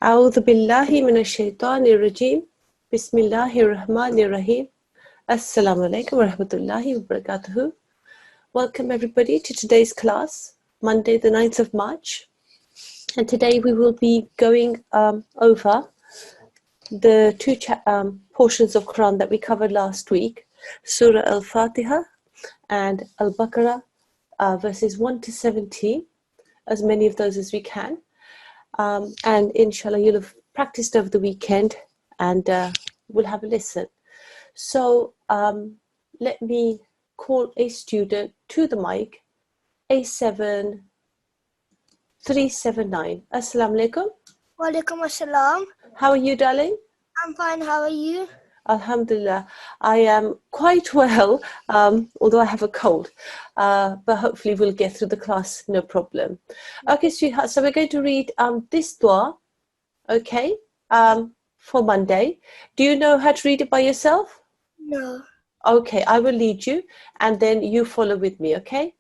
أعوذ بالله من الشيطان الرجيم بسم الله الرحمن الرحيم Assalamu alaikum wa rahmatullahi wa barakatuhu. Welcome everybody to today's class, Monday the 9th of March. And today we will be going over the two portions of Quran that we covered last week, Surah Al-Fatiha and Al-Baqarah, verses 1 to 17, as many of those as we can. And inshallah you'll have practiced over the weekend and we'll have a listen. So let me call a student to the mic, A7379. Assalamu alaikum. Wa alaikum assalam. How are you, darling? I'm fine, how are you? Alhamdulillah. I am quite well, although I have a cold, but hopefully we'll get through the class, no problem. Okay, sweetheart, so we're going to read this dua, okay, for Monday. Do you know how to read it by yourself? No. Okay, I will lead you and then you follow with me, okay?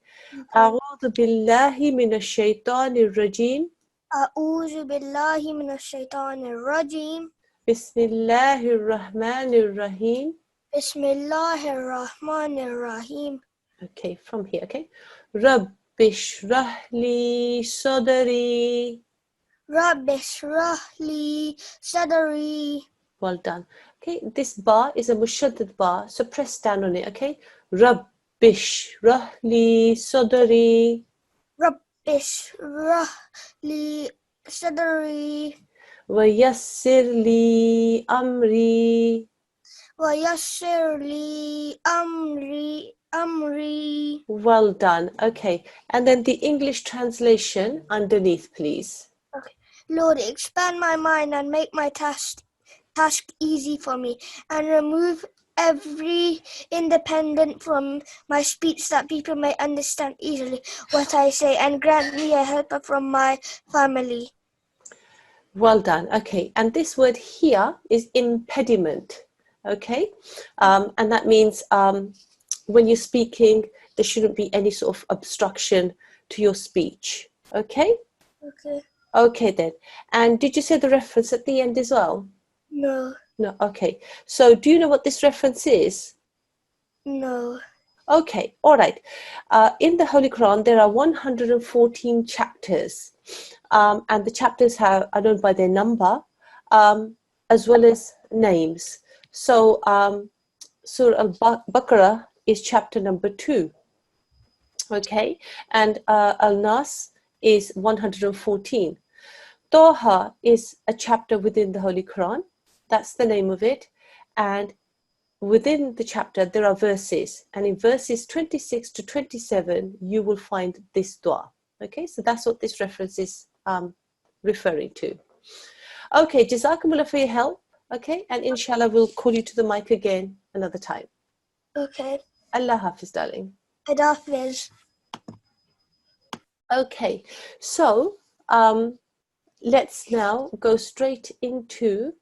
أعوذ بالله من الشيطان الرجيم A'udhu billahi minash shaitanir rajim. بسم الله الرحمن الرحيم. Bismillahir rahmanir rahim. Okay, from here, okay? رب اشرح لي صدري. Rabbi shrah li sadri. Well done. Okay, this bar is a mushaddad bar, so press down on it, okay? رب اشرح لي صدري. Rabbi shrah li sadri. ويسر لي أمري. Wa yassir li amri. Well done. Okay, and then the English translation underneath, please. Okay. Lord, expand my mind and make my task easy for me, and remove every independent from my speech that people may understand easily what I say, and grant me a helper from my family. Well done. Okay, and this word here is impediment. Okay, and that means when you're speaking, there shouldn't be any sort of obstruction to your speech. Okay? Okay. Okay then. And did you say the reference at the end as well? No. No. Okay. So do you know what this reference is? No. Okay. All right. In the Holy Quran, there are 114 chapters, and the chapters are known by their number, as well as names. So Surah Al-Baqarah is chapter number 2. Okay, and Al-Nas is 114. Toha is a chapter within the Holy Quran. That's the name of it. And within the chapter, there are verses. And in verses 26 to 27, you will find this dua. Okay, so that's what this reference is referring to. Okay, Jazakumullah for your help. Okay, and inshallah, we'll call you to the mic again another time. Okay. Allah Hafiz, darling. Hafiz. Okay, so let's now go straight into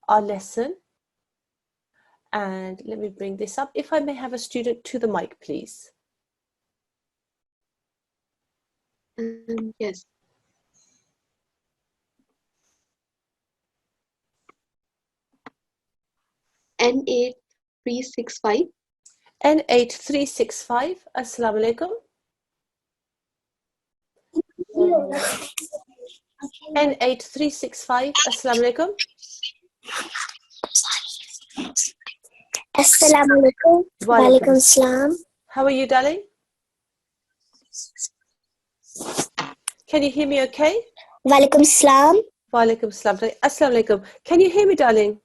our lesson. And let me bring this up. If I may have a student to the mic, please. Yes. N8365. N8365. Assalamu alaikum. N8365. Assalamu alaikum. Assalamu alaikum. Wa alaikum assalam. How are you, darling? Can you hear me okay? Wa alaikum assalam. Wa alaikum assalam. Assalamu alaikum. Can you hear me, darling?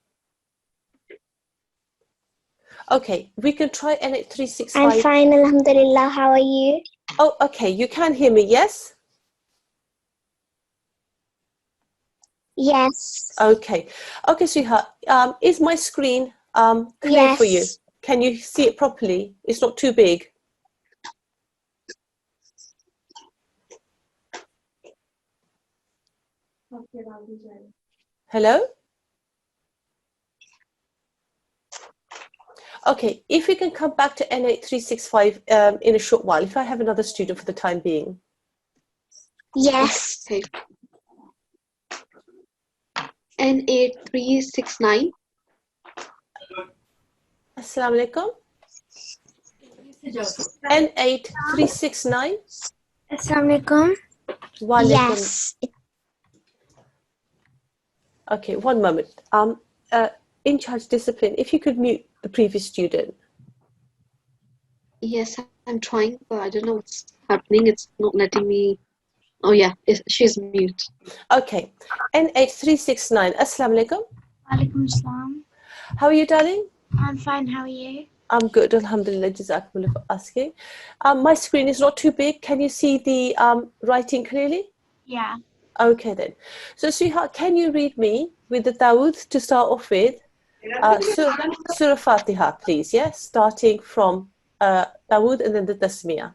Okay, we can try N8365. I'm fine, alhamdulillah. How are you? Oh, okay. You can hear me, yes? Yes. Okay. Okay, sweetheart. Is my screen clear for you? Can you see it properly? It's not too big. Hello? Okay, if we can come back to N8365 in a short while, if I have another student for the time being. Yes. Okay. N8369. Assalamu alaikum. N8369. Assalamualaikum. Walaikum. Yes. Okay, one moment. In charge discipline, if you could mute the previous student. Yes, I'm trying, but I don't know what's happening. It's not letting me. Oh yeah, she's mute. Okay, N8369. Assalamu alaikum. Walaikum salam. How are you, darling? I'm fine. How are you? I'm good, alhamdulillah, jazakumullah for asking. My screen is not too big. Can you see the writing clearly? Yeah. Okay then. So sweetheart, can you read me with the Dawood to start off with? Surah Fatiha, please, yes? Starting from Dawood and then the Tasmiyah.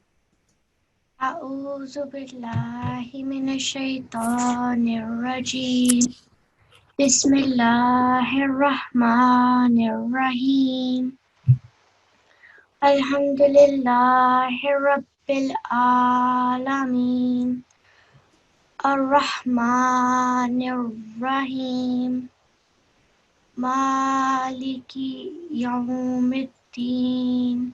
أعوذ بالله من الشيطان الرجيم بسم الله الرحمن الرحيم الحمد لله رب العالمين الرحمن الرحيم مالك يوم الدين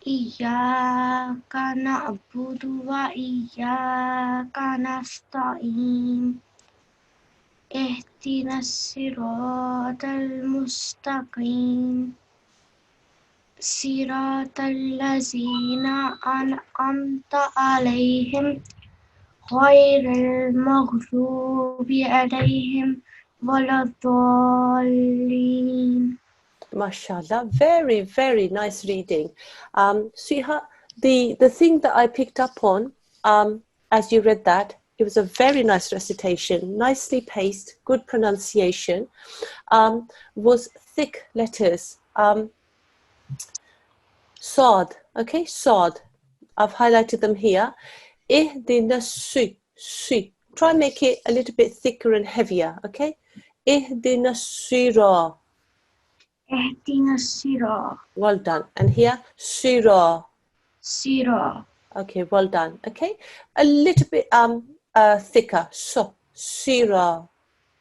إياك نعبد وإياك نستعين اهدنا الصراط المستقيم صراط الذين أنعمت عليهم غير المغضوب عليهم ولا الضالين. MashaAllah, very, very nice reading. Sweetheart, the thing that I picked up on as you read that, it was a very nice recitation, nicely paced, good pronunciation, was thick letters. Sod, okay, Sod. I've highlighted them here. Ihdina su. Try and make it a little bit thicker and heavier, okay? Ihdina sira. اهدنا الصراط. Well done. And here, sira. صراط. Okay, well done. Okay, a little bit thicker. So, sira.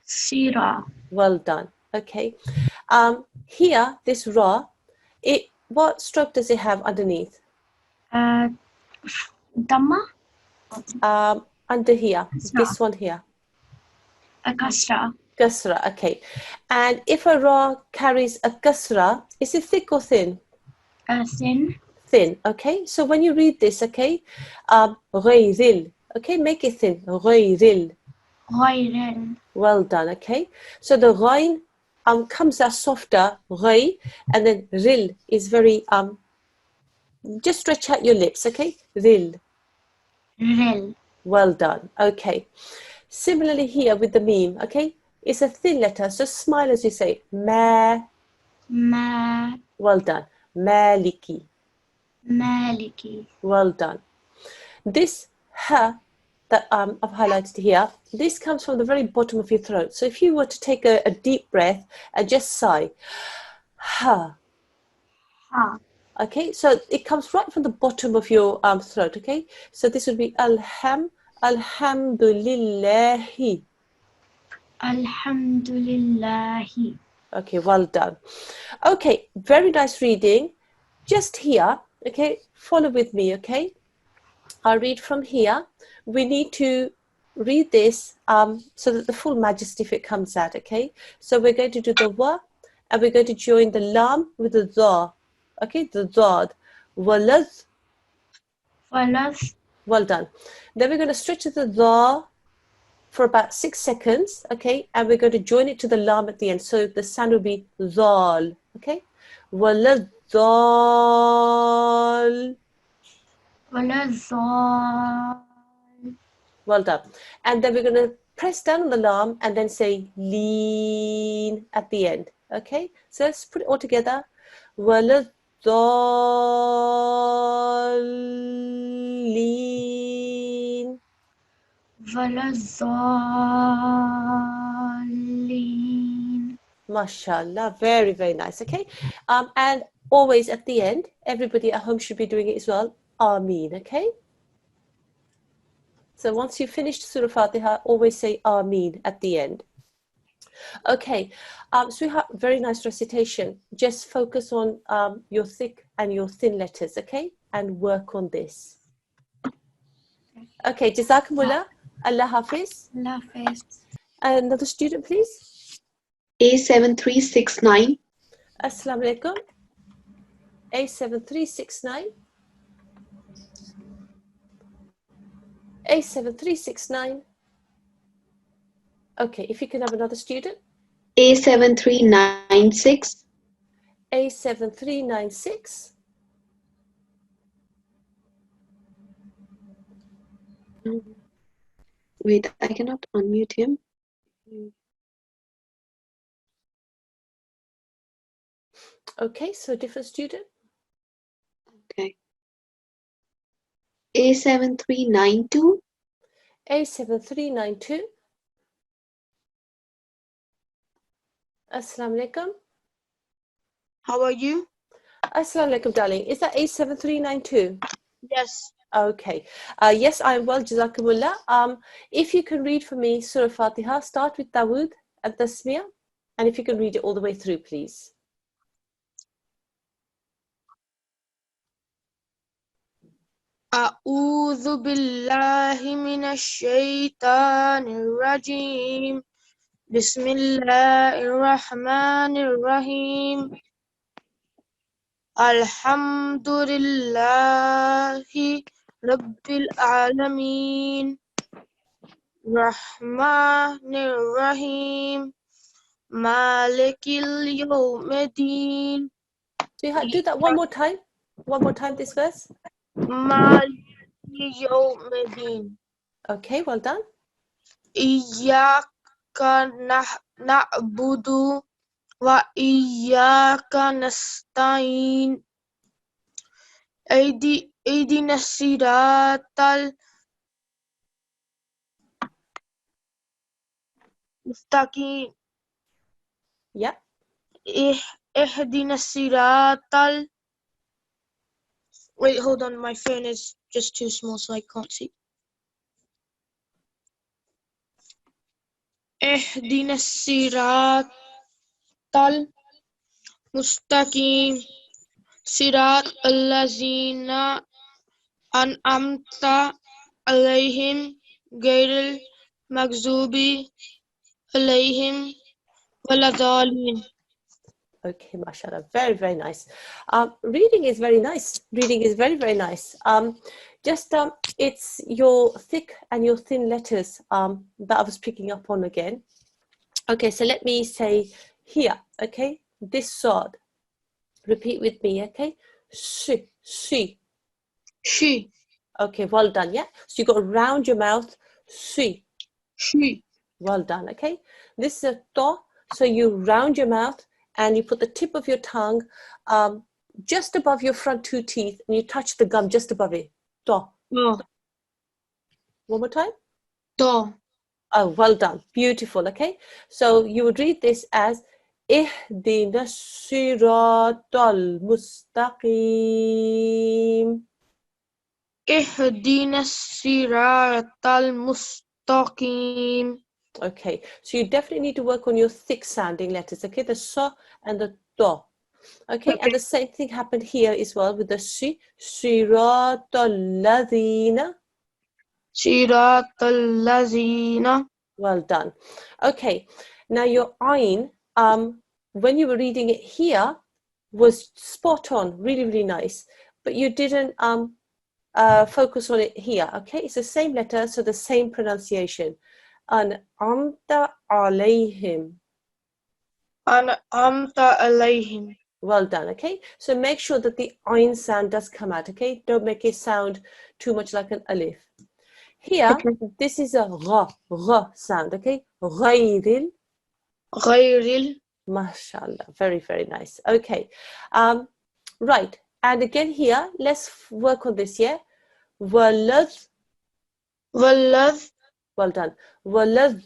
صراط. Well done. Okay. Here, this ra, what stroke does it have underneath? Dhamma. Under here, Kasra. this one here. Kasra. Kasra, okay. And if a ra carries a kasra, is it thick or thin? Thin. Thin, okay. So when you read this, okay, ghayril, okay, make it thin. Ghayril. غير. Well done, okay. So the ghayn comes out softer, ghay, and then ril is very just stretch out your lips, okay. Ril. رل. Well done, okay. Similarly here with the meme, okay, it's a thin letter, so smile as you say ma. ما. Well done. Maliki. مالكي. Well done. This ha that I've highlighted here, this comes from the very bottom of your throat. So if you were to take a deep breath and just sigh, ha. ها. Okay, so it comes right from the bottom of your throat, okay? So this would be alhamdulillahi. الحمد لله. Okay, well done. Okay, very nice reading. Just here, okay, follow with me, okay? I'll read from here. We need to read this so that the full majesty of it comes out, okay? So we're going to do the wa, and we're going to join the lam with the dha, okay? The dhad. Walad. ثلاث. Well done. Then we're going to stretch the dha for about 6 seconds, okay? And we're going to join it to the lam at the end. So the sound will be dhal, okay? Walad dhal. ولا الضال. Well done. And then we're going to press down on the lam and then say lean at the end. Okay? So let's put it all together. وَلَضَّالِّينَ. ولا الضالين. MashaAllah. Very, very nice. Okay? And always at the end, everybody at home should be doing it as well. Ameen. Okay? So once you've finished Surah Fatiha, always say Ameen at the end. Okay, sweetheart, very nice recitation. Just focus on your thick and your thin letters, okay? And work on this. Okay, Jazakumullah. Allah Hafiz. Allah Hafiz. Another student, please. A7369. Assalamu alaikum. A7369. A7369. Okay, if you can have another student. A7396. A7396. Wait, I cannot unmute him. Okay, so different student. Okay. A7392. A7392. Assalamu alaikum. How are you? Assalamu alaikum, darling. Is that A7392? Yes. Okay. Yes, I am well, Jazakumullah. If you can read for me Surah Fatiha, start with Dawood at Tasmiyah. And if you can read it all the way through, please. أعوذ بالله من الشيطان الرجيم. بسم الله الرحمن الرحيم. الحمد لله رب العالمين. الرحمن الرحيم. مالك اليوم الدين. Sweetheart, do that one more time. One more time, this verse. مالك يوم الدين. Okay, well done. إياك نعبد وإياك نستعين. اهدنا الصراط المستقيم. Yeah. اهدنا الصراط Wait, hold on. My phone is just too small, so I can't see. اهدنا الصراط المستقيم. صراط الذين أنعمت عليهم غير المغضوب عليهم ولا الضالين. Okay, mashallah. Very, very nice. Reading is very nice. Reading is very, very nice. It's your thick and your thin letters that I was picking up on again. Okay, so let me say here, okay, this sword. Repeat with me, okay? She, she. She, Okay, well done, yeah? So you got to round your mouth, she. she, Well done, okay? This is a to, so you round your mouth and you put the tip of your tongue just above your front two teeth and you touch the gum just above it. To. to, One more time. to. Oh, well done. Beautiful, okay? So you would read this as Ihdina Siratal Mustaqim. اهدنا الصراط المستقيم. Okay, so you definitely need to work on your thick sounding letters, okay? The so and the do. Okay, and the same thing happened here as well with the shi, Siratal Ladina. صراط الذين. Well done. Okay, now your ayn, when you were reading it here, was spot on, really, really nice. But you didn't focus on it here, okay? It's the same letter, so the same pronunciation. An'amta alayhim. أنعمت عليهم. Well done, okay? So make sure that the ayn sound does come out, okay? Don't make it sound too much like an alif. Here, this is a gha sound, okay? Ghayril. غير Mashallah, very, very nice. Okay, right. And again here, let's work on this, yeah? Walad, والذ well done. Waladhal,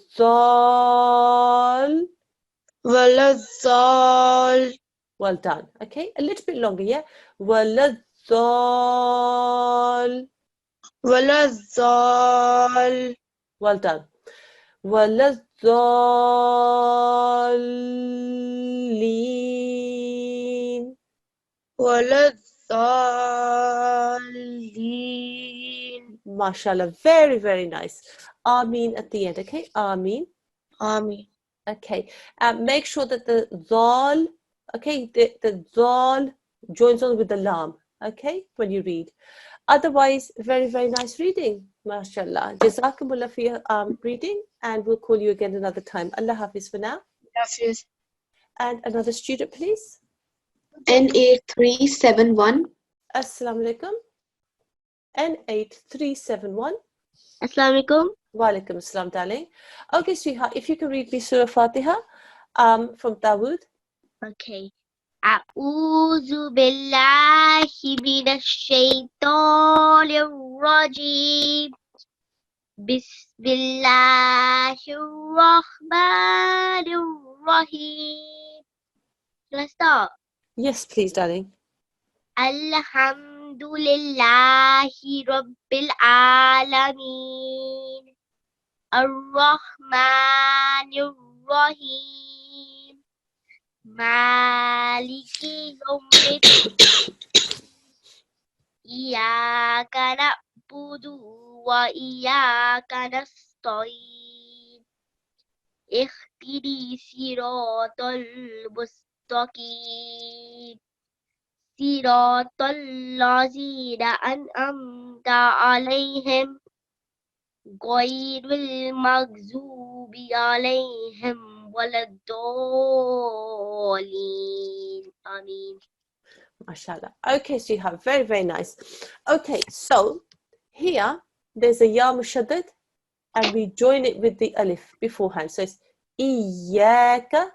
والضال. well done. Okay, a little bit longer, yeah? Waladhal, والضال. well done. Waladhallin, الضالين. ولا الضالين. MashaAllah, very, very nice. Ameen at the end, okay? Ameen. آمين. Okay. Make sure that the dhal, okay, the dhal joins on with the lam, okay, when you read. Otherwise, very, very nice reading. MashaAllah. Jazakumullah for your reading, and we'll call you again another time. Allah Hafiz for now. Hafiz. And another student, please. N8371. Assalamu alaikum. N8371. Assalamu alaikum. Wa alaikum assalam, darling. Okay, sweetheart, if you can read me Surah Fatiha from Dawood. Okay. أعوذ بالله من الشيطان الرجيم. بسم الله الرحمن الرحيم. Can I start? Yes, please, darling. الحمد لله رب العالمين. الرحمن الرحيم. مالك يوم الدين. إياك نعبد وإياك نستعين. اهدني صراط المستقيم. صراط الذين أنعمت عليهم غير المغضوب عليهم ولا الضالين. آمين. MashaAllah. Okay, sweetheart, very, very nice. Okay, so here there's a ya mushaddad and we join it with the alif beforehand. So it's Iyaka.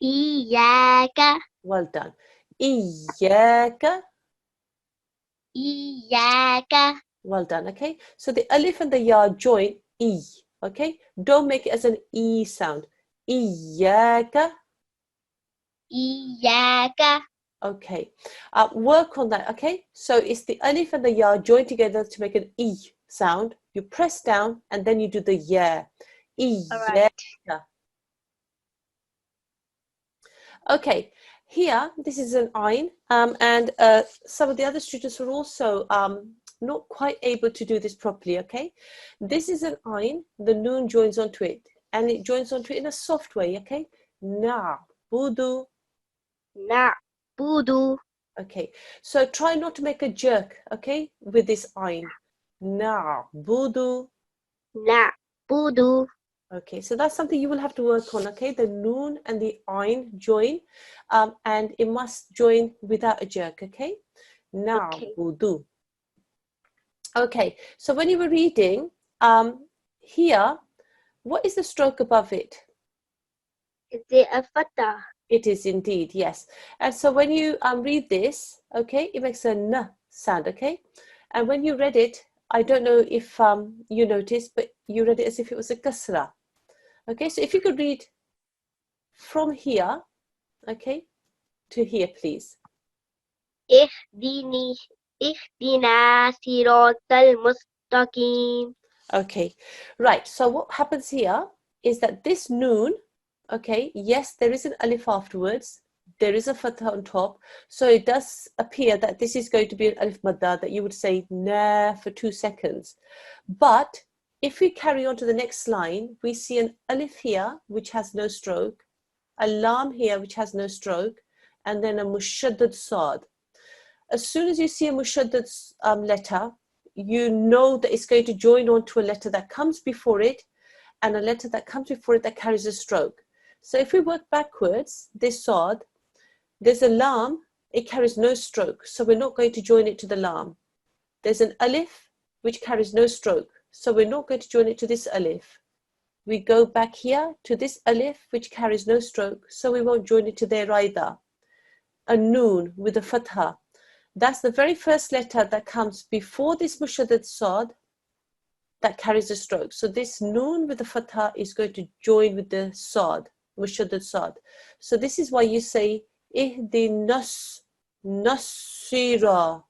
إياك. Well done. Iyaka. إياك. Well done. Okay, so the alif and the ya join E. Okay, don't make it as an E sound. Iyaka. إياك. Okay, work on that. Okay, so it's the alif and the ya join together to make an E sound. You press down and then you do the ya. Alright. Iyaka. Okay, here this is an ayn, and some of the other students were also not quite able to do this properly. Okay, this is an ayn, the noon joins onto it, and it joins onto it in a soft way. Okay, na'budu. نعبد. Okay, so try not to make a jerk, okay, with this ayn. Na'budu. نعبد. Okay, so that's something you will have to work on, okay? The noon and the ayn join, and it must join without a jerk, okay? Na'budu. Okay, so when you were reading, here, what is the stroke above it? Is it a fatah? It is indeed, yes. And so when you read this, okay, it makes a n sound, okay? And when you read it, I don't know if you noticed, but you read it as if it was a kasra. Okay, so if you could read from here, okay, to here, please. اهدني اهدنا صراط المستقيم. Okay, right. So what happens here is that this noon, okay, yes, there is an alif afterwards. There is a fatha on top. So it does appear that this is going to be an alif madda, that you would say na for 2 seconds. But if we carry on to the next line, we see an alif here, which has no stroke, a lam here, which has no stroke, and then a mushaddad sad. As soon as you see a mushaddad letter, you know that it's going to join on to a letter that comes before it, and a letter that comes before it that carries a stroke. So if we work backwards, this sad, there's a lam, it carries no stroke, so we're not going to join it to the lam. There's an alif, which carries no stroke, so we're not going to join it to this alif. We go back here to this alif, which carries no stroke, so we won't join it to there either. A noon with a fatha. That's the very first letter that comes before this mushaddad sad that carries a stroke. So this noon with the fatha is going to join with the sad, mushaddad sad. So this is why you say ihdinas nasira.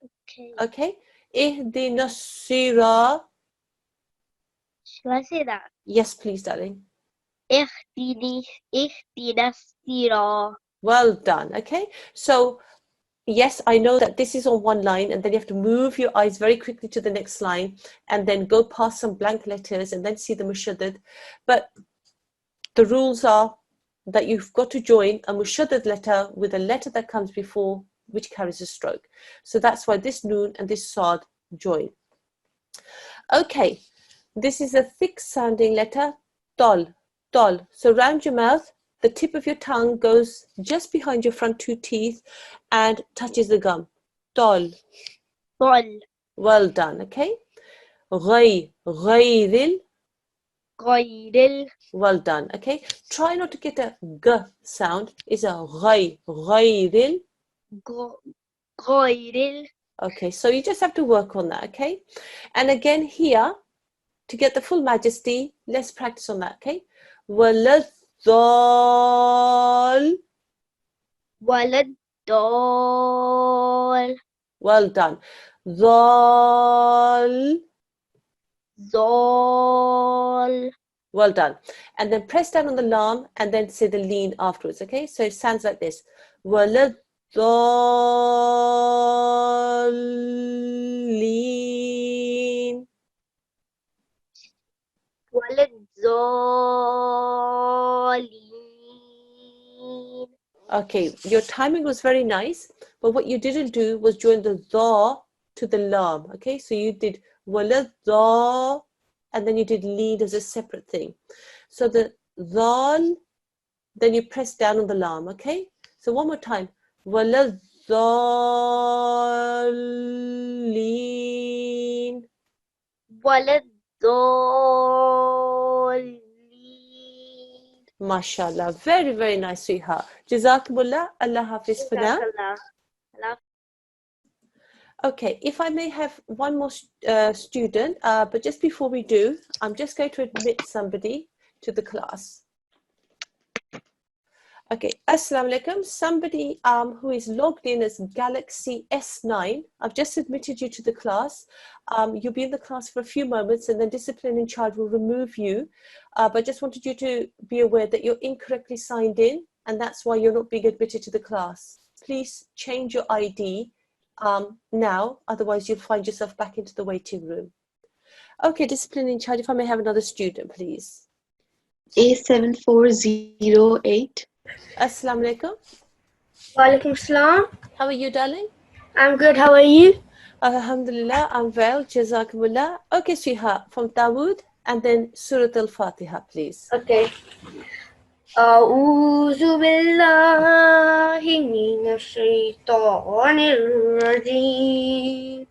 Okay. Okay, ihdinas sira. Shall I say that? Yes, please, darling. اهدنا الصراط. Well done. Okay, so yes, I know that this is on one line, and then you have to move your eyes very quickly to the next line and then go past some blank letters and then see the mushaddad. But the rules are that you've got to join a mushaddad letter with a letter that comes before which carries a stroke. So that's why this noon and this sad join. Okay, this is a thick sounding letter, tol, tol. So round your mouth, the tip of your tongue goes just behind your front two teeth and touches the gum. Tol. طل. Well done, okay? غي, غير. غير. Well done, okay? Try not to get a g sound. It's a غي, غير. غير. Okay, so you just have to work on that, okay? And again here, to get the full majesty, let's practice on that, okay? ولا الضال. ولا الضال. Well done. ضال. ضال. Well done. And then press down on the lam and then say the lean afterwards, okay? So it sounds like this. ولا الضالين. ولا الضالين. Okay, your timing was very nice, but what you didn't do was join the dha to the lam, okay? So you did wala dha, and then you did lead as a separate thing. So the dhal, then you press down on the lam, okay? So one more time. Wala dhalin. ولا الضالين. MashaAllah. Very, very nice, sweetheart. Jazakumullah. Allah Hafiz for now. Okay, if I may have one more student, but just before we do, I'm just going to admit somebody to the class. Okay, Assalamu alaikum. Somebody who is logged in as Galaxy S9, I've just admitted you to the class. You'll be in the class for a few moments and then discipline in charge will remove you. But just wanted you to be aware that you're incorrectly signed in and that's why you're not being admitted to the class. Please change your ID now, otherwise you'll find yourself back into the waiting room. Okay, discipline in charge, if I may have another student, please. A7408. Assalamu alaikum. Walaikum salam. How are you, darling? I'm good. How are you? Alhamdulillah, I'm well. Jazakumullah. Okay, sweetheart, from Dawood and then Surah Al-Fatiha, please. Okay. أعوذ بالله من الشيطان الرجيم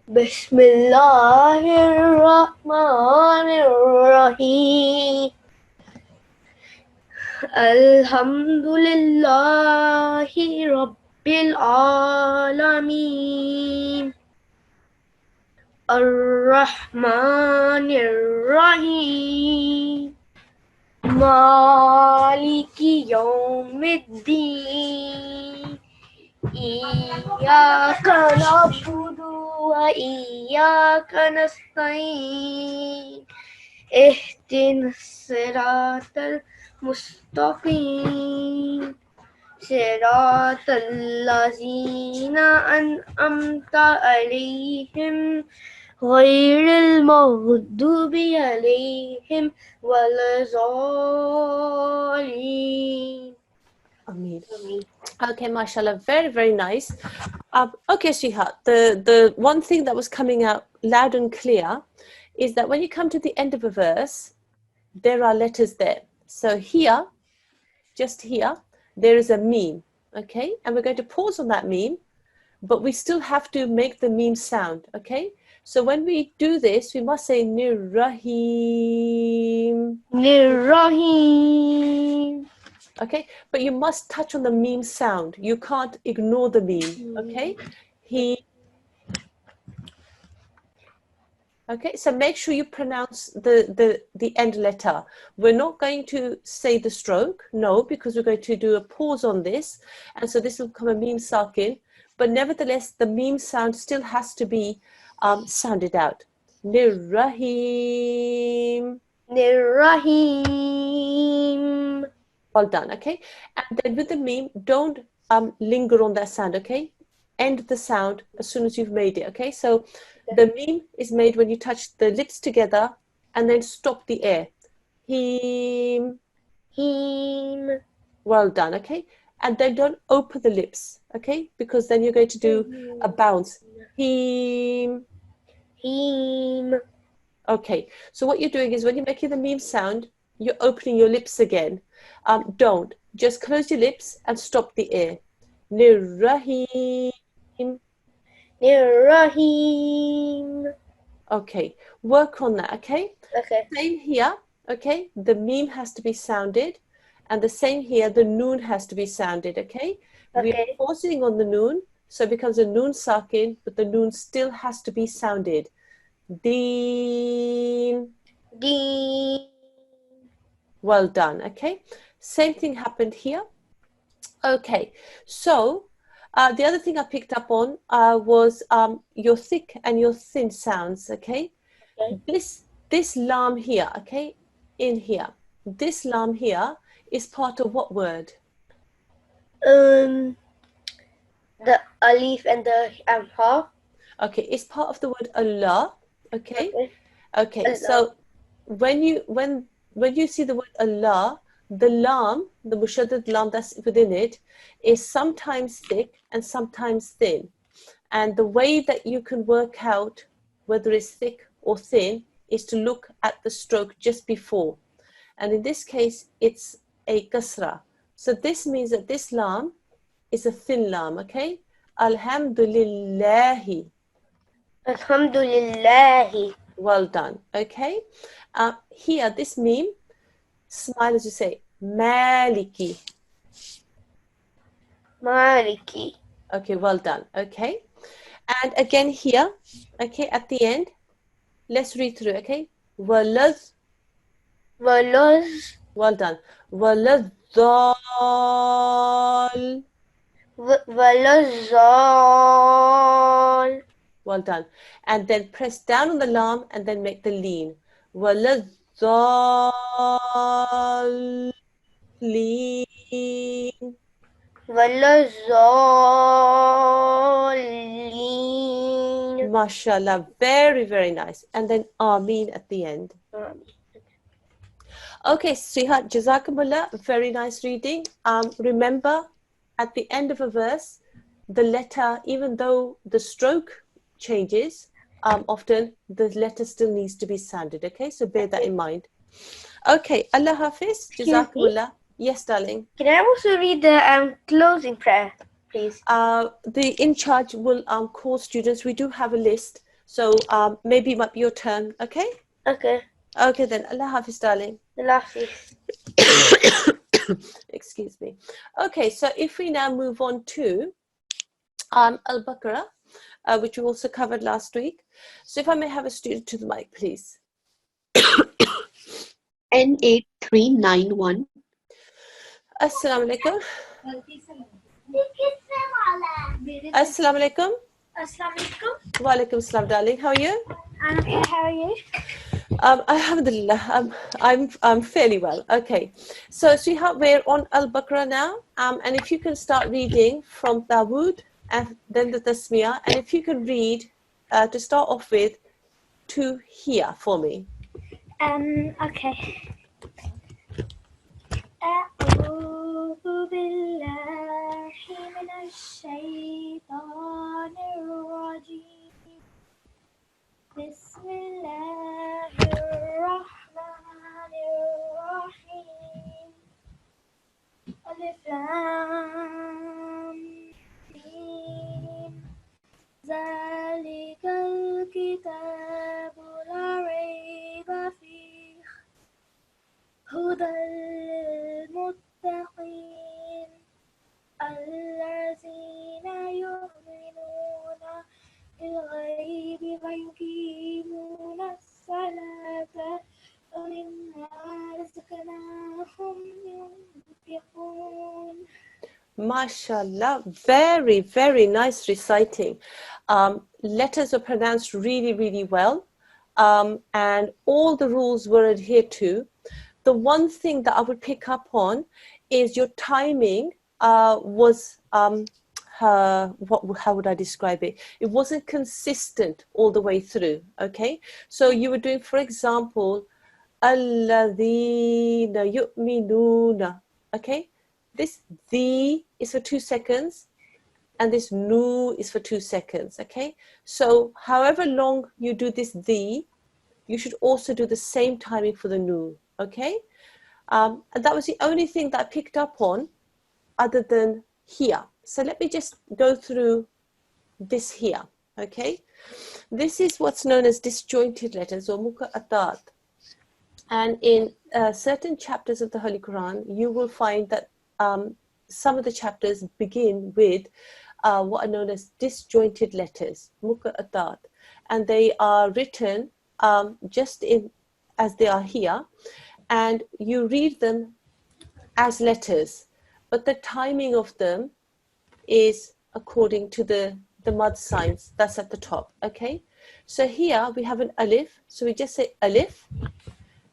بسم الله الرحمن الرحيم الحمد لله رب العالمين الرحمن الرحيم مالك يوم الدين إياك نعبد وإياك نستعين اهدنا الصراط المستقيم صراط الذين أنعمت عليهم غير المغضوب عليهم ولا الضالين. Ameen. Okay, mashallah, very, very nice. Okay, sweetheart, the one thing that was coming out loud and clear is that when you come to the end of a verse, there are letters there. So here, just here, there is a meme, okay? And we're going to pause on that meme, but we still have to make the meme sound, okay? So when we do this, we must say Nir-Rahim. Nir-Rahim. Okay, but you must touch on the meme sound. You can't ignore the meme, okay? Okay, so make sure you pronounce the end letter. We're not going to say the stroke, no, because we're going to do a pause on this. And so this will become a meme sakin. But nevertheless, the meme sound still has to be sounded out. Nirrahim. Nirrahim. Well done, okay? And then with the meme, don't linger on that sound, okay? End the sound as soon as you've made it, okay? So the meme is made when you touch the lips together and then stop the air. Him. Him. Well done, okay? And then don't open the lips, okay? Because then you're going to do a bounce. Him. Him. Okay, so what you're doing is when you're making the meme sound, you're opening your lips again. Don't. Just close your lips and stop the air. Nirrahim. Nirrahim. Okay, work on that, okay? Okay. Same here, okay? The meme has to be sounded. And the same here, the noon has to be sounded, okay? We're Okay. forcing on the noon, so it becomes a noon sakin, but the noon still has to be sounded. Deen. Deen. Well done, okay? Same thing happened here. Okay, so the other thing I picked up on was your thick and your thin sounds, okay? Okay. This lam here, okay, in here. This lam here is part of what word? The alif and the ha. Okay, it's part of the word Allah, okay? Okay. Okay, Allah. so when you see the word Allah, the lam, the mushaddad lam that's within it, is sometimes thick and sometimes thin. And the way that you can work out whether it's thick or thin is to look at the stroke just before. And in this case, it's a kasra. So this means that this lam is a thin lam, okay? Alhamdulillahi. Alhamdulillahi. Well done, okay? Here, this meme, smile as you say, Maliki. Maliki. Okay, well done, okay? And again here, okay, at the end, let's read through, okay? Walaz, Walaz. well done. Walazal, Walazal. well done. And then press down on the lam and then make the lean. Walazal, lean. Walazalin. Mashallah, very, very nice. And then Ameen at the end. Okay, sweetheart, Jazakumullah, very nice reading. Remember, at the end of a verse, the letter, even though the stroke changes, often the letter still needs to be sounded, okay? So bear that in mind. Okay, Allah Hafiz, Jazakumullah. Yes, darling. Can I also read the closing prayer, please? The in charge will call students. We do have a list, so maybe it might be your turn, okay? Okay. Okay then, Allah Hafiz, darling. Allah Hafiz. Excuse me. Okay, so if we now move on to Al-Baqarah, which we also covered last week. So if I may have a student to the mic, please. N8391. Assalamu alaikum. Assalamu alaikum. Assalamu alaikum. Wa alaikum assalam, darling. How are you? I'm okay. How are you? Alhamdulillah, I'm fairly well. Okay, so sweetheart, we're on Al-Baqarah now, and if you can start reading from Dawood and then the Tasmiyah, and if you can read to start off with to here for me. Okay. أعوذ بالله من الشيطان الرجيم بسم الله الرحمن الرحيم ألف لام ميم ذلك الكتاب لا ريب فيه هدى للمتقين الذين يؤمنون بالغيب ويقيمون الصلاة ومما رزقناهم ينفقون. Mashallah, very, very nice reciting. Letters are pronounced really, really well. and all the rules were adhered to. The one thing that I would pick up on is your timing was, how would I describe it? It wasn't consistent all the way through, okay? So you were doing, for example, alladhina yu'minuna, okay? This the is for 2 seconds, and this nu is for 2 seconds, okay? So however long you do this the, you should also do the same timing for the nu, okay? And that was the only thing that I picked up on other than here. So let me just go through this here, okay? This is what's known as disjointed letters or muqatat. And in certain chapters of the Holy Quran, you will find that some of the chapters begin with what are known as disjointed letters, muqatat, and they are written just as they are here, and you read them as letters, but the timing of them is according to the mud signs that's at the top, okay? So here we have an alif, so we just say alif,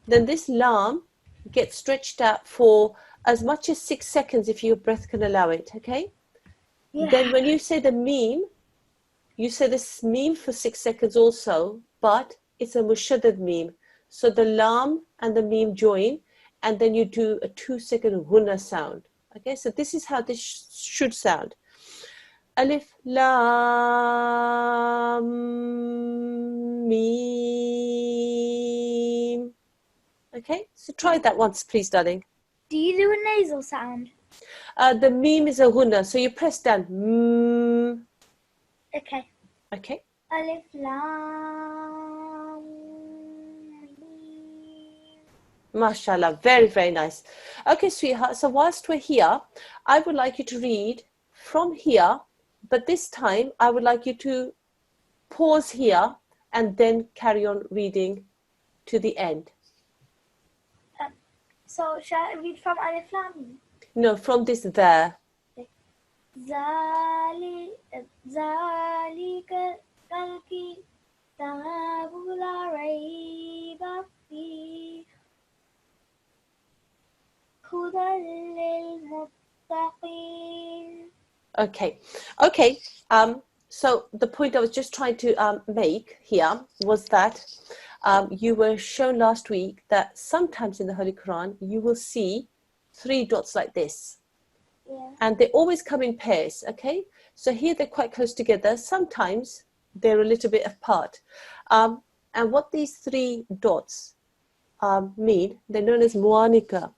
then this lam gets stretched out for as much as 6 seconds if your breath can allow it, okay? Yeah. Then when you say the meme, you say this meme for 6 seconds also, but it's a mushaddad meme. So the lam and the meme join, and then you do a 2-second ghunna sound. Okay, so this is how this should sound. Alif, lam, meme. Okay, so try that once, please, darling. Do you do a nasal sound? The meme is a ghunna, so you press down. Mm. Okay. Okay. Alif lam mim. Mashallah, very, very nice. Okay, sweetheart, so whilst we're here, I would like you to read from here, but this time I would like you to pause here and then carry on reading to the end. So shall I read from Alif lam mim? No, from this there. ذلك الكتاب لا ريب فيه هدى للمتقين. Okay. So the point I was just trying to make here was that you were shown last week that sometimes in the Holy Quran you will see 3 dots like this. Yeah. And they always come in pairs, okay? So here they're quite close together. Sometimes they're a little bit apart. And what these 3 dots mean, they're known as muanika,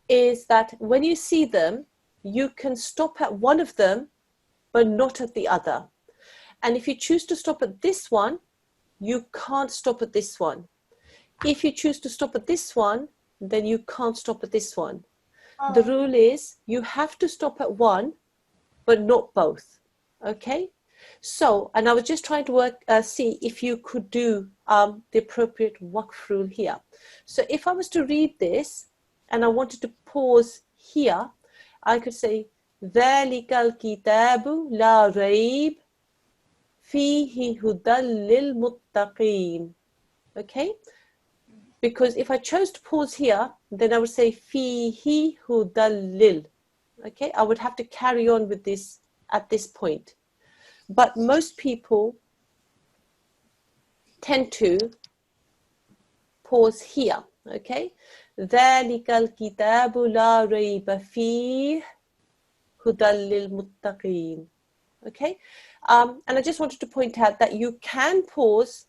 is that when you see them, you can stop at one of them, but not at the other. And if you choose to stop at this one, you can't stop at this one. If you choose to stop at this one, then you can't stop at this one. The rule is you have to stop at one, but not both. Okay? So, and I was just trying to see if you could do the appropriate waqf rule here. So if I was to read this and I wanted to pause here, I could say, ذَلِكَ الْكِتَابُ لَا رَيْبَ فِيهِ هُدًى لِلْمُتَّقِينَ. Okay? Because if I chose to pause here, then I would say fihi hudallil. Okay, I would have to carry on with this at this point. But most people tend to pause here. Okay, ذَلِكَ الْكِتَابُ لَا رَيْبَ فِيهِ هُدًى لِلْمُتَّقِينَ. Okay, and I just wanted to point out that you can pause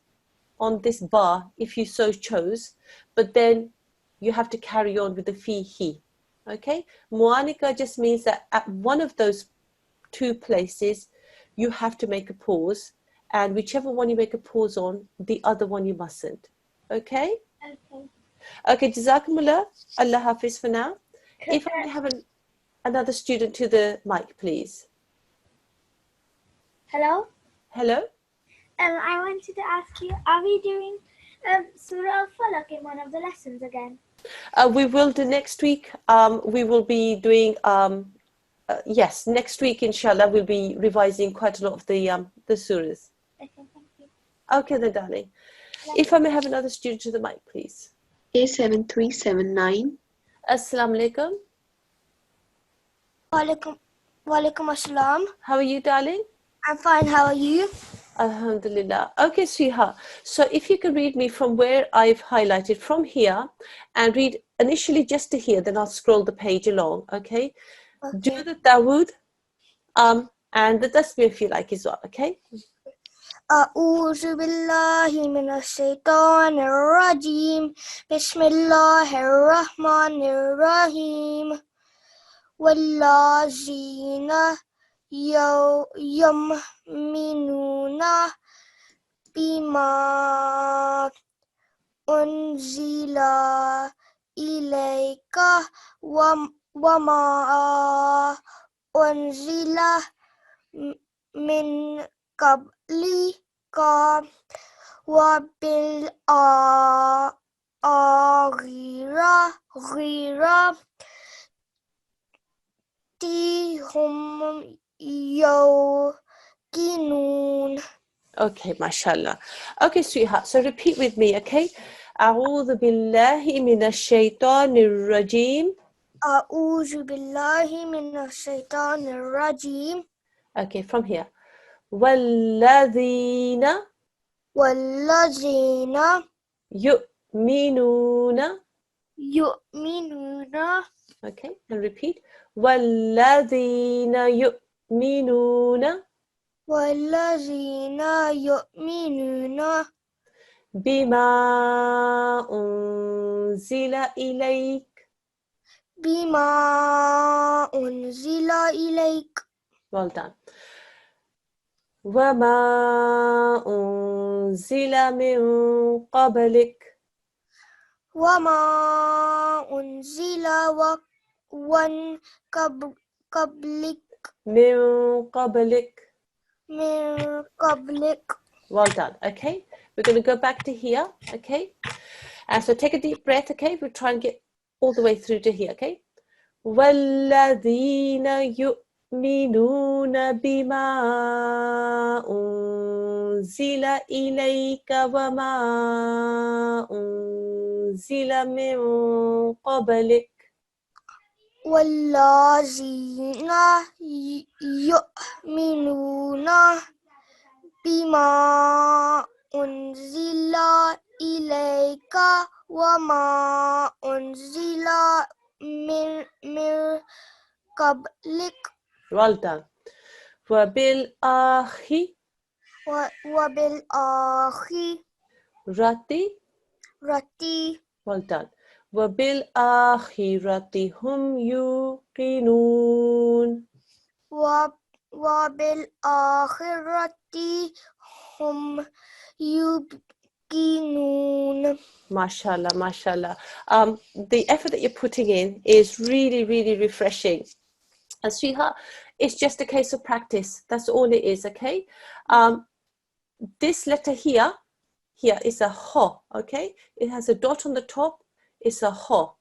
on this bar if you so chose, but then you have to carry on with the fihi. Okay, muanika just means that at one of those 2 places you have to make a pause, and whichever one you make a pause on, the other one you mustn't. Okay, jazakumullah, Allah hafiz for now. If I may have another student to the mic, please. Hello? I wanted to ask you, are we doing Surah Al-Falaq in one of the lessons again? We will do next week. We will be doing, yes, next week, inshallah, we'll be revising quite a lot of the surahs. Okay, thank you. Okay then, darling. If I may have another student to the mic, please. A7379. Assalamu alaikum. Walaikum assalam. How are you, darling? I'm fine. How are you? Alhamdulillah. Okay, sweetheart. So if you can read me from where I've highlighted from here and read initially just to here, then I'll scroll the page along. Okay. Do Okay. the Dawood and the Tasbih if you like as well. Okay. أعوذ بالله من الشيطان الرجيم بسم الله الرحمن الرحيم والذين يؤمنون بما أنزل إليك وما أنزل من قبلك وبالآخرة هم يوقنون. Okay, mashallah. Okay, sweetheart. So repeat with me, okay? أعوذ بالله من الشيطان الرجيم. أعوذ بالله من الشيطان الرجيم. Okay, from here. والذين يؤمنون. يؤمنون. Okay, and repeat. والذين يؤمنون والذين يؤمنون بما أنزل إليك. بما أنزل إليك. Well done. وما أنزل من قبلك. وما أنزل قبلك. من قبلك. من قبلك. Well done. Okay, we're going to go back to here. Okay, and so take a deep breath. Okay, we'll try and get all the way through to here. Okay, والذين يؤمنون بما أنزل إليك وما أنزل من قبلك. والذين يؤمنون بما أنزل إليك وما أنزل من قبلك. Well done. وبالآخرة. رتي. Well done. وبالآخرة هم يوقنون. وبالآخرة هم يوقنون. Mashallah, mashallah. The effort that you're putting in is really, really refreshing. And sweetheart, it's just a case of practice. That's all it is, okay? This letter here is a ho, okay? It has a dot on the top. It's a ho.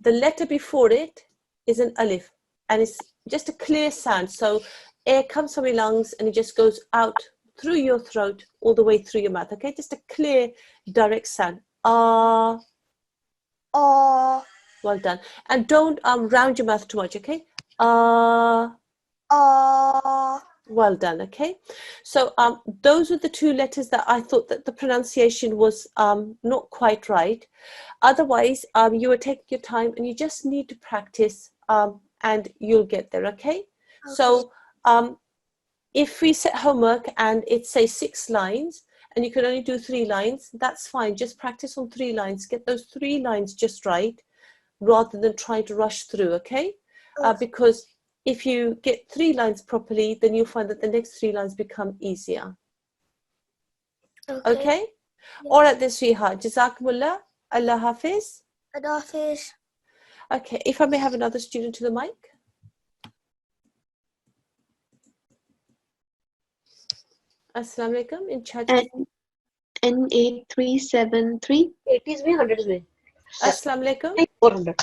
The letter before it is an alif, and it's just a clear sound. So air comes from your lungs and it just goes out through your throat all the way through your mouth, okay? Just a clear, direct sound. Ah. Well done. And don't round your mouth too much, okay? Well done, okay? So those are the two letters that I thought that the pronunciation was not quite right. Otherwise, you will take your time and you just need to practice and you'll get there, okay? So if we set homework and it says 6 lines and you can only do 3 lines, that's fine. Just practice on 3 lines. Get those 3 lines just right rather than trying to rush through, okay? Because if you get 3 lines properly, then you'll find that the next 3 lines become easier. Okay? Yes. All right, then, sweetheart. Jazakumullah. Allah Hafiz. Allah Hafiz. Okay, if I may have another student to the mic. Assalamu alaikum. In charge. N8373. 80 is me, 100 is me. Assalamu alaikum. 400.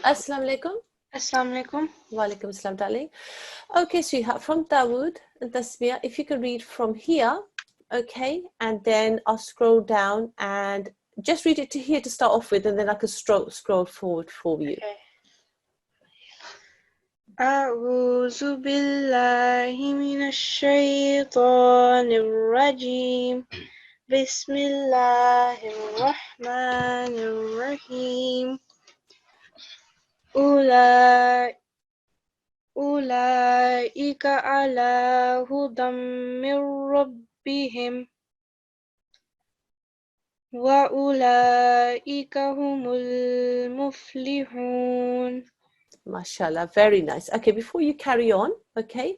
Assalamu alaikum. Assalamu alaikum. Wa alaikum assalam, darling. Okay, sweetheart, from Dawood and Tasmiyah, if you could read from here okay, and then I'll scroll down and just read it to here to start off with, and then I can scroll forward for you. Okay. أعوذ بالله من الشيطان الرجيم بسم الله الرحمن الرحيم أولئك على هدى من ربهم وأولئك هم المفلحون. Mashallah, very nice. Okay, before you carry on, okay,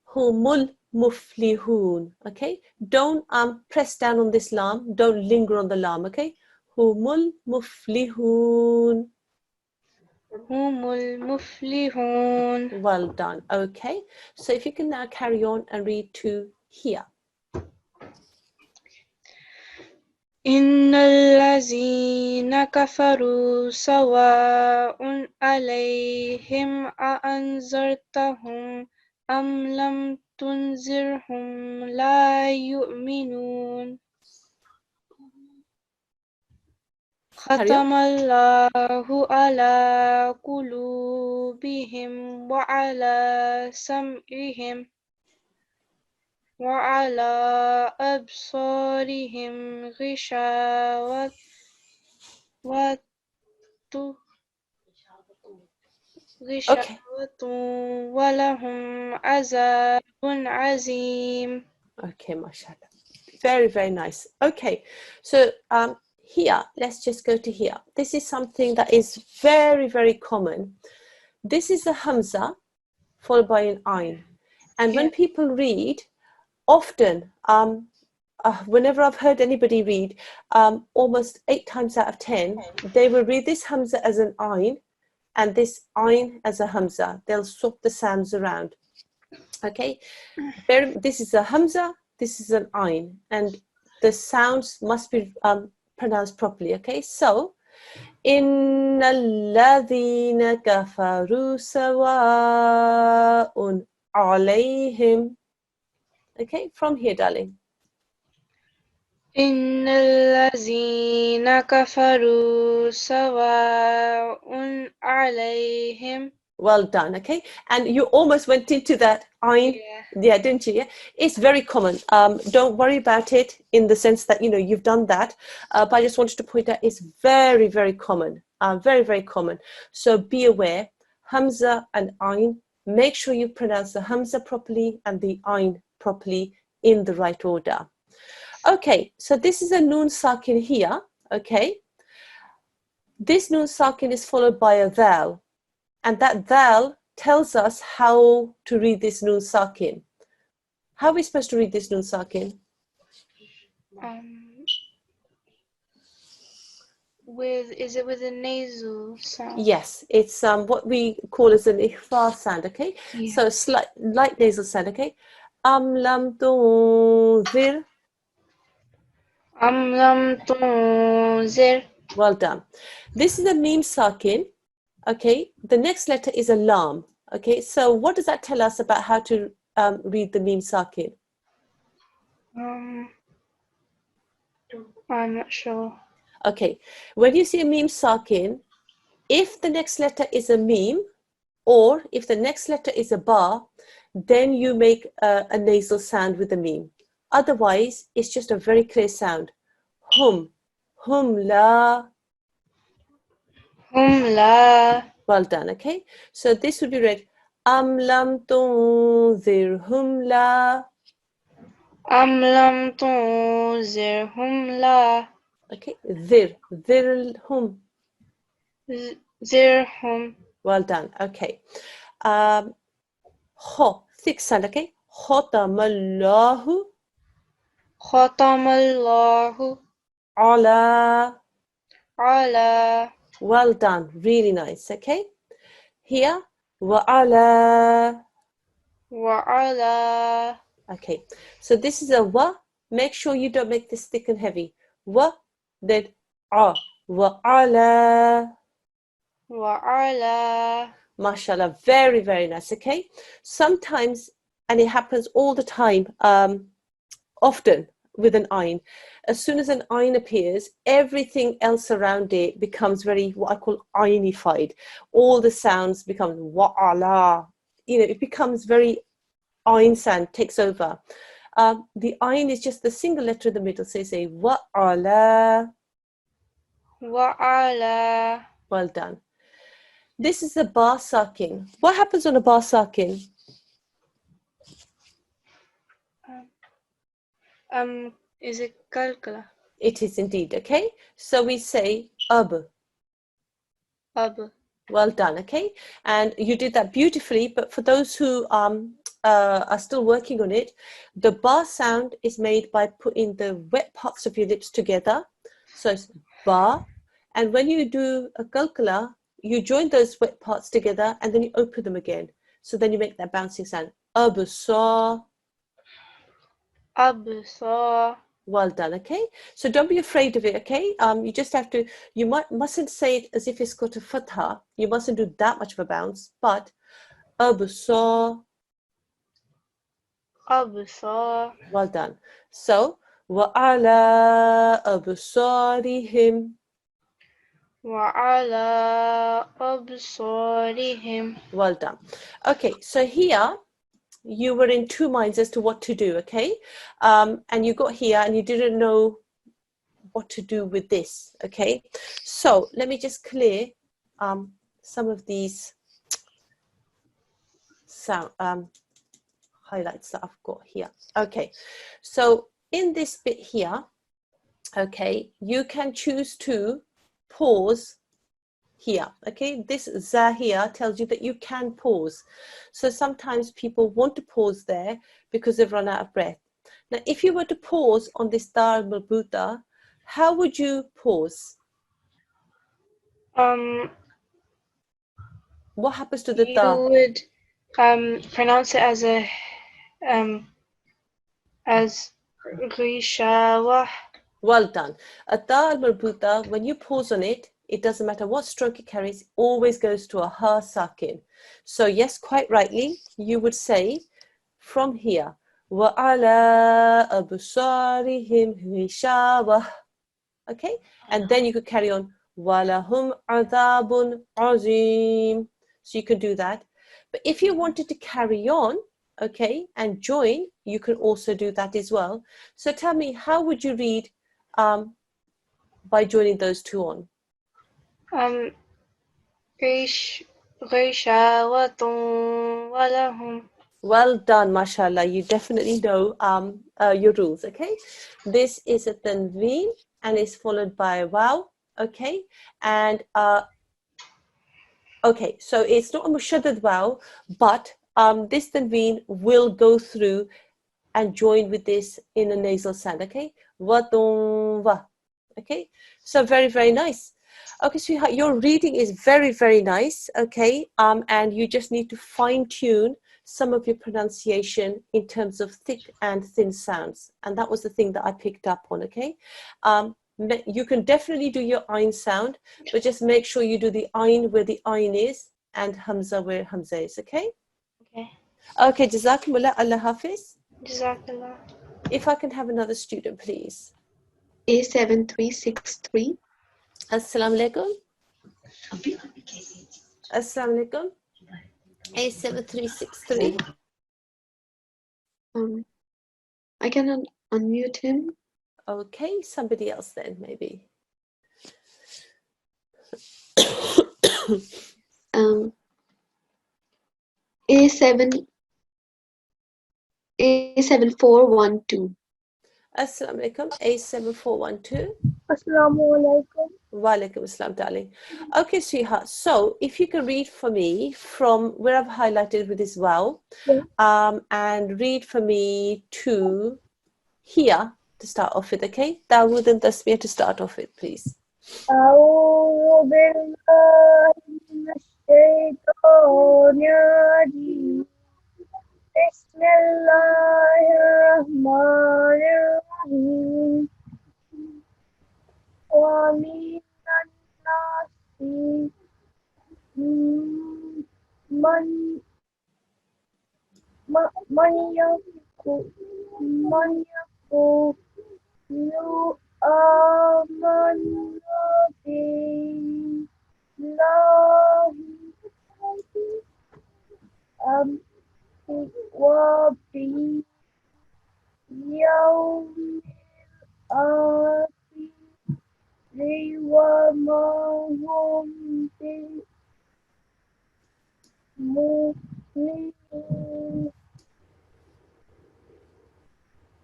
humul muflihun, okay, don't press down on this lam, don't linger on the lam, okay, humul muflihun. humul muflihun. Well done. Okay, so if you can now carry on and read to here. إن الذين كفروا سواء عليهم أأنذرتهم أم لم تنذرهم لا يؤمنون. ختم الله على قلوبهم وعلى سمعهم وعلى أبصارهم غشاوة ولهم عذاب عظيم. Okay, mashallah. Very, very nice. Okay, so here, let's just go to here. This is something that is very, very common. This is a hamza followed by an ayn. And when people read, often, whenever I've heard anybody read, almost 8 times out of 10, they will read this hamza as an ayn and this ayn as a hamza. They'll swap the sounds around. Okay, this is a hamza, this is an ayn, and the sounds must be pronounced properly. Okay, so innal ladhina kafaru sawa'un alayhim. Okay, from here, darling. إن الذين كفروا سواء عليهم. Well done. Okay, and you almost went into that ayn, yeah, didn't you? Yeah, it's very common. Don't worry about it in the sense that you've done that, but I just wanted to point out it's very, very common. Very, very common. So be aware, hamza and ayn. Make sure you pronounce the hamza properly and the ayn properly in the right order. Okay, so this is a noon sakin here. Okay, this noon sakin is followed by a vowel. And that vowel tells us how to read this noon sakin. How are we supposed to read this noon sakin? Is it with a nasal sound? Yes, it's what we call as an ikhfa sound, okay? Yeah. So light nasal sound, okay? Lam tunzir. Lam tunzir. Well done. This is a meme sakin. Okay, the next letter is a lam. Okay, so what does that tell us about how to read the meme sakin? I'm not sure. Okay, when you see a meme sakin, if the next letter is a meme or if the next letter is a ba, then you make a nasal sound with the meme. Otherwise, it's just a very clear sound. Hum la. La. Well done, okay? So this would be read lam tunzirhum la. Lam tunzirhum la. Okay, zirhum. Zirhum. Well done, okay. Ho, thick sound, okay? Khatamallahu. Khatamallahu. Ala. Well done, really nice, okay? Here, wa'ala. Okay, so this is a wa. Make sure you don't make this thick and heavy. Wa, then a. Wa'ala. Mashallah, very, very nice, okay? Sometimes and it happens all the time, often with an ayn. As soon as an ayn appears, everything else around it becomes very, what I call aynified. All the sounds become wa'ala. It becomes very ayn sound, takes over. The ayn is just the single letter in the middle, so you say wa'ala. Wa'ala. Well done. This is a ba sakin. What happens on a ba sakin? Is it kalkala? It is indeed, okay? So we say ab. Ab. Well done, okay? And you did that beautifully, but for those who are still working on it, the ba sound is made by putting the wet parts of your lips together. So it's ba. And when you do a kalkala, you join those wet parts together and then you open them again. So then you make that bouncing sound. Absa. Absa. Well done, okay? So don't be afraid of it, okay? You just have to, you mustn't say it as if it's got a fatha. You mustn't do that much of a bounce, but absa. Absa. Well done. So وَعَلَىٰ أَبْصَارِهِمْ. Wa'ala absarihim. Well done. Okay, so here you were in two minds as to what to do, okay? And you got here and you didn't know what to do with this, okay? So let me just clear some of these sound highlights that I've got here. Okay, so in this bit here, okay, you can choose to pause here, okay? This za here tells you that you can pause. So sometimes people want to pause there because they've run out of breath. Now, if you were to pause on this dar marbuta, how would you pause? What happens to the You da? would pronounce it as a as rishawa. Well done. A da marbuta, when you pause on it, it doesn't matter what stroke it carries, it always goes to a ha sakin. So yes, quite rightly, you would say from here, وَعَلَىٰ أَبْصَارِهِمْ غِشَاوَةٌ. Okay, and then you could carry on وَلَهُمْ عَذَابٌ عَظِيمٌ. So you can do that. But if you wanted to carry on, okay, and join, you can also do that as well. So tell me, how would you read by joining those two on? Rishawatun walahum. Well done, mashallah. You definitely know your rules, okay? This is a tanveen and is followed by a wow, okay? And okay, so it's not a mushaddad wow, but this tanveen will go through and join with this in a nasal sound, okay? Wadun wa, okay? So very, very nice. Okay, so your reading is very, very nice, okay? And you just need to fine tune some of your pronunciation in terms of thick and thin sounds. And that was the thing that I picked up on, okay? You can definitely do your ayn sound, but just make sure you do the ayn where the ayn is and hamza where hamza is, okay? Okay. Okay, jazakumullah, Allah hafiz. Jazakallah. If I can have another student, please. A7363. Assalamu alaikum. Assalamu alaikum. A7363. I cannot unmute him. Okay, somebody else then, maybe. A7 A7412. Assalamu alaikum. A7412. Assalamualaikum. Wa alaikum assalam, darling. Okay, sweetheart. So if you can read for me from where I've highlighted with this wow, and read for me to here to start off with, okay? Dawood and Tasmiyah to start off with, please. أعوذ بالله من الشيطان الرجيم. بسم الله الرحمن الرحيم. ومن الناس من يقول آمنا بالله وباليوم الآخر وما هم بمؤمنين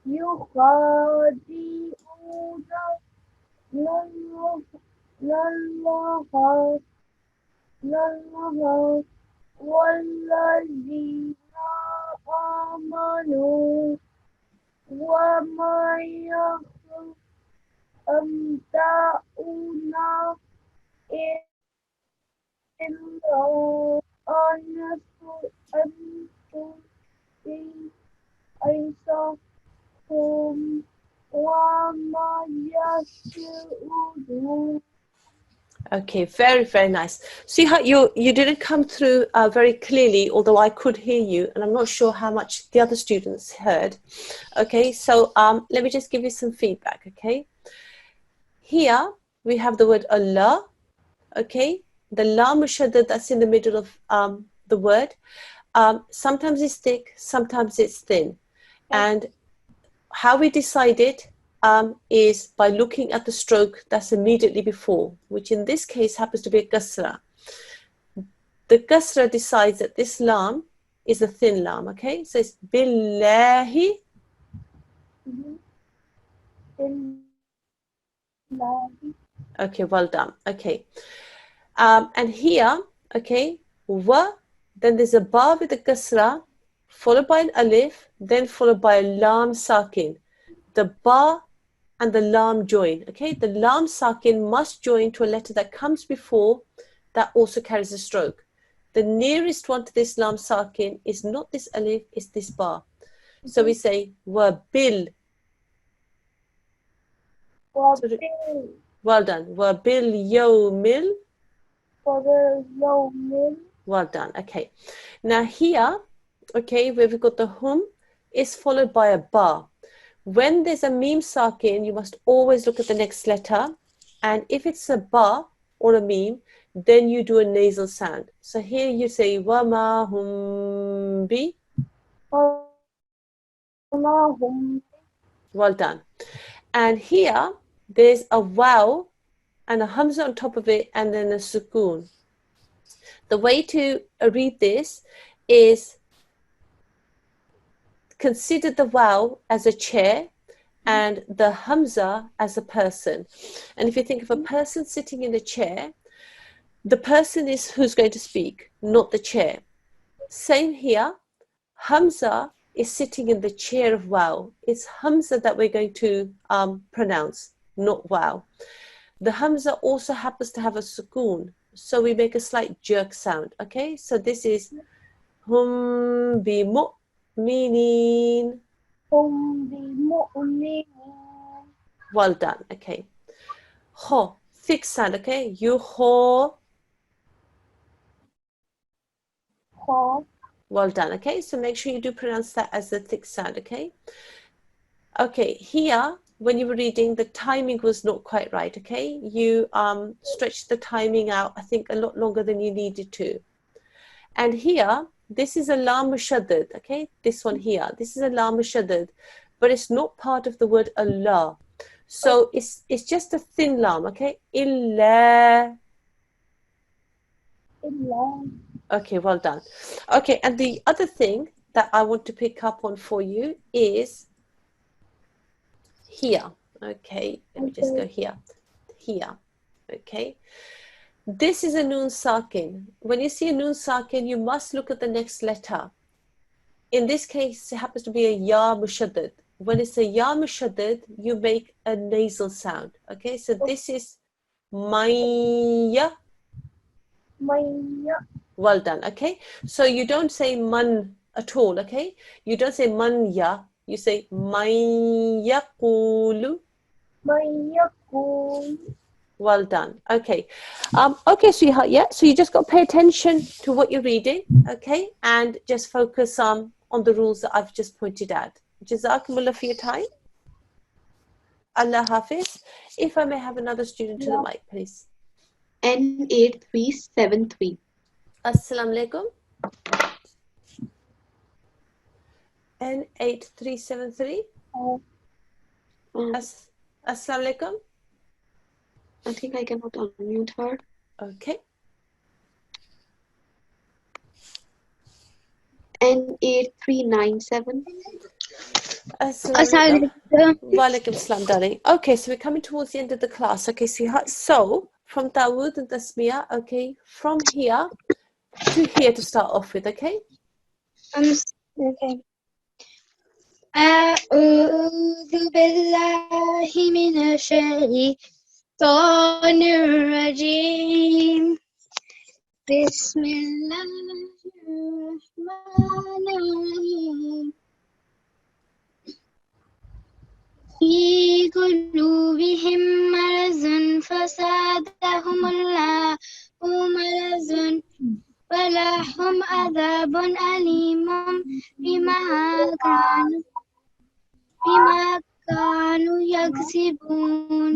يخادعون الله والذين آمنوا وما يخدعون إلا أنفسهم وما يشعرون. Okay, very, very nice. See how you didn't come through very clearly, although I could hear you, and I'm not sure how much the other students heard. Okay, so let me just give you some feedback, okay? Here we have the word Allah, okay? The la mushaddad that's in the middle of the word. Sometimes it's thick, sometimes it's thin. And how we decide it is by looking at the stroke that's immediately before, which in this case happens to be a kasra. The kasra decides that this lam is a thin lam, okay? So it's billahi. Okay, well done. Okay. And here, okay, wa, then there's a ba with a kasra, followed by an alif, then followed by a lam sakin. The ba and the lam join, okay? The lam sakin must join to a letter that comes before that also carries a stroke. The nearest one to this lam sakin is not this alif, it's this ba. So we say wa bil. Well done. Wa bil yawmil. Well done. Okay. Now here, okay, where we've got the hum, is followed by a ba. When there's a meme sakin, you must always look at the next letter. And if it's a ba or a meme, then you do a nasal sound. So here you say wa ma hum bi. Well done. And here there's a waw and a hamza on top of it and then a sukoon. The way to read this is consider the waw as a chair and the hamza as a person. And if you think of a person sitting in a chair, the person is who's going to speak, not the chair. Same here, hamza is sitting in the chair of waw. It's hamza that we're going to pronounce, not waw. The hamza also happens to have a sukoon, so we make a slight jerk sound, okay? So this is hum bi mu'minin. Well done, okay. Ho, thick sound, okay? You ho. Well done, okay? So make sure you do pronounce that as a thick sound, okay? Okay, here, when you were reading, the timing was not quite right, okay? You stretched the timing out, I think, a lot longer than you needed to. And here, this is a lam mushaddad, okay? This one here, this is a lam mushaddad, but it's not part of the word Allah. So it's just a thin lam, okay? Illa. Okay, well done. Okay, and the other thing that I want to pick up on for you is here. Okay, let me just go here. Here, okay. This is a noon sakin. When you see a noon sakin, you must look at the next letter. In this case, it happens to be a ya mushaddad. When it's a ya mushaddad, you make a nasal sound. Okay, so this is maya. Well done. Okay, so you don't say man at all. Okay, you don't say man ya. You say man yaqulu. Well done. Okay. Okay, sweetheart. Yeah. So you just got to pay attention to what you're reading. Okay, and just focus on the rules that I've just pointed out. Jazakumullah for your time. Allah Hafiz. If I may have another student to the mic, please. N8373. Assalamu alaikum. N8373. Assalamu alaikum. I think I cannot unmute her. Okay. N8397. Assalamu alaikum. Walaikum salam, darling. Okay, so we're coming towards the end of the class. Okay, sweetheart. So from Dawood and Tasmiyah, okay, from here to here to start off with, okay? Okay. أعوذ بالله من الشيطان الرجيم بسم الله الرحمن الرحيم في قلوبهم مرض فزادهم الله مرضا ولهم عذاب أليم بما كانوا يكسبون.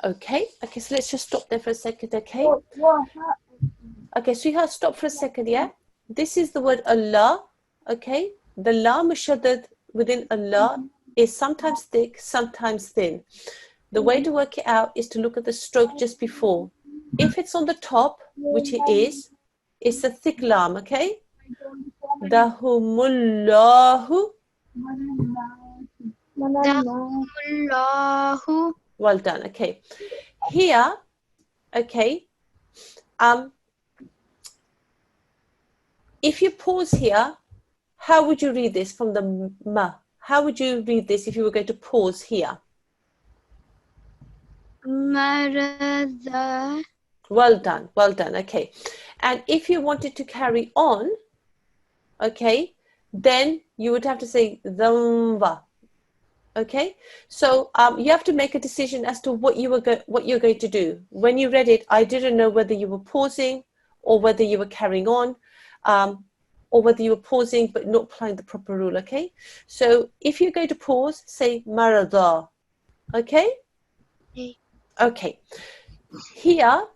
Okay, so let's just stop there for a second, okay? Okay, sweetheart, stop for a second, yeah? This is the word Allah, okay? The la mushaddad within Allah is sometimes thick, sometimes thin. The way to work it out is to look at the stroke just before. If it's on the top, which it is, it's a thick lam, okay? Dahumullahu. Allahu. Well done, okay. Here, okay, if you pause here, how would you read this from the ma? How would you read this if you were going to pause here? Marada. Well done, okay. And if you wanted to carry on, okay, then you would have to say dhanva. Okay, so you have to make a decision as to what you're going to do. When you read it, I didn't know whether you were pausing or whether you were carrying on, or whether you were pausing but not applying the proper rule. Okay, so if you're going to pause, say marada. Okay. Okay. Here.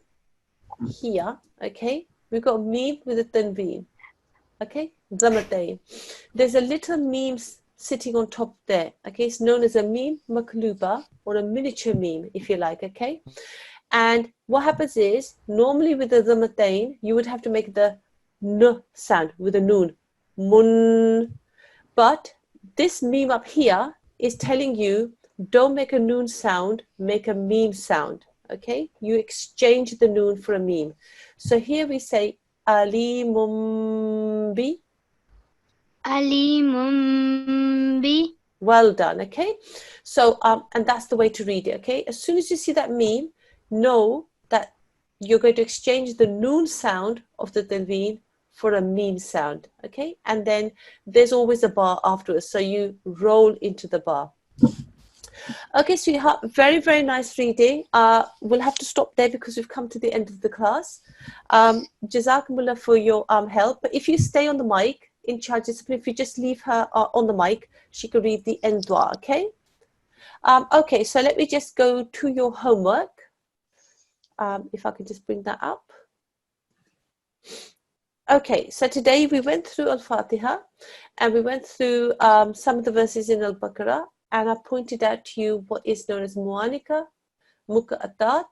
Okay, we've got a meme with a tanveen. Okay, zamatayn. There's a little meme sitting on top there. Okay, it's known as a meme makluba, or a miniature meme, if you like. Okay, and what happens is normally with the zamatayn you would have to make the n sound with a noon, mun. But this meme up here is telling you don't make a noon sound, make a meme sound. Okay, you exchange the noon for a meme. So here we say alimum bi. Alimun bi. Well done. Okay, so and that's the way to read it. Okay, as soon as you see that meme, know that you're going to exchange the noon sound of the tanveen for a meme sound. Okay, and then there's always a bar afterwards, so you roll into the bar. Okay, sweetheart, very, very nice reading. We'll have to stop there because we've come to the end of the class. Jazakumullah for your help. But if you stay on the mic, in charge discipline, if you just leave her on the mic, she could read the end dua, okay? Okay, so let me just go to your homework. If I could just bring that up. Okay, so today we went through Al-Fatiha and we went through some of the verses in Al-Baqarah, and I pointed out to you what is known as Mu'anika, Muka'atat,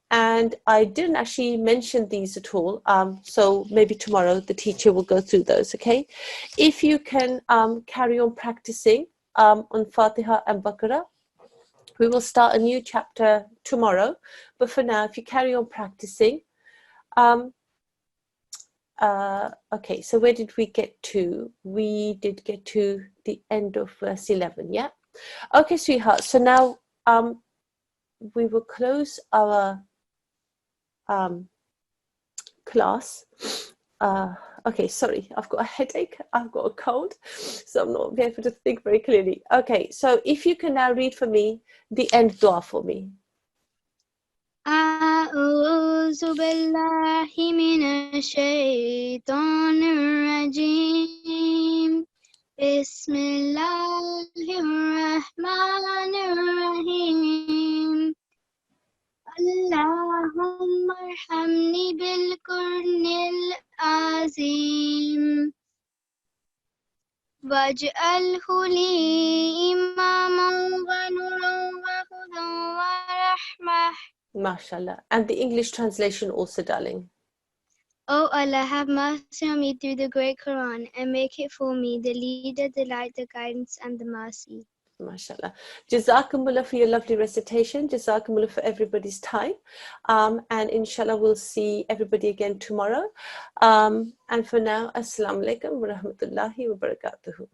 and I didn't actually mention these at all, so maybe tomorrow the teacher will go through those, okay? If you can carry on practicing on Fatiha and Baqarah, we will start a new chapter tomorrow, but for now, if you carry on practicing, okay, so where did we get to? We did get to the end of verse 11, yeah? Okay, sweetheart, so now we will close our class. Okay, sorry, I've got a headache, I've got a cold, so I'm not able to think very clearly. Okay, so if you can now read for me the end dua for me. أعوذ بالله من الشيطان الرجيم Bismillahirrahmanirrahim. Allahumma arhamni bil Qur'anil azim. Waj'alhu li imaman wa nuran wa hudan wa rahmah. MashaAllah. And the English translation also, darling. O Allah, have mercy on me through the great Quran and make it for me the leader, the light, the guidance, and the mercy. MashaAllah. Jazakumullah for your lovely recitation. Jazakumullah for everybody's time. And inshallah, we'll see everybody again tomorrow. And for now, Assalamu alaikum wa rahmatullahi wa barakatuhu.